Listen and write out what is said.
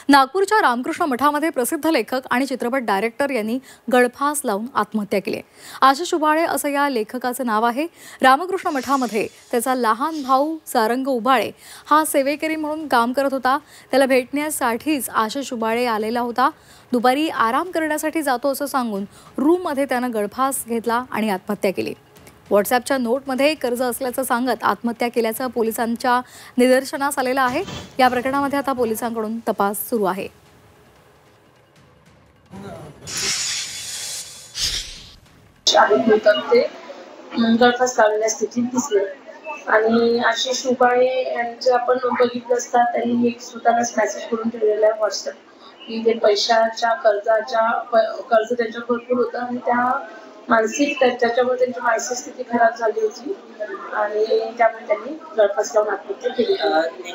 नागपूरच्या रामकृष्ण मठामध्ये प्रसिद्ध लेखक आणि चित्रपट डायरेक्टर यांनी गळफास लावून आत्महत्या केली आहे। आशिष उबाळे असं या लेखकाचं नाव आहे। रामकृष्ण मठामध्ये त्याचा लहान भाऊ सारंग उबाळे हा सेवेकरी म्हणून काम करत होता। त्याला भेटण्यासाठीच आशिष उबाळे आलेला होता। दुपारी आराम करण्यासाठी जातो असं सांगून रूममध्ये त्यानं गळफास घेतला आणि आत्महत्या केली। व्हॉट्सॲपच्या नोटमध्ये कर्ज असल्याचं सांगत आत्महत्या केल्याचं पोलिसांच्या निदर्शनास आलेलं आहे। या प्रकरणामध्ये आता पोलिसांकडून तपास सुरू आहे। गळफास लावलेल्या स्थितीत दिसले आणि आशिष उबाळे यांचं आपण बघितलं असता त्यांनी एक स्वतःलाच मेसेज करून ठेवलेला आहे व्हॉट्सॲप की ते पैशाच्या कर्ज त्यांच्या भरपूर होतं आणि त्याच्यामुळे त्यांची मानसिक स्थिती खराब झाली होती आणि त्यामुळे त्यांनी गळफास लावून आत्महत्या केली।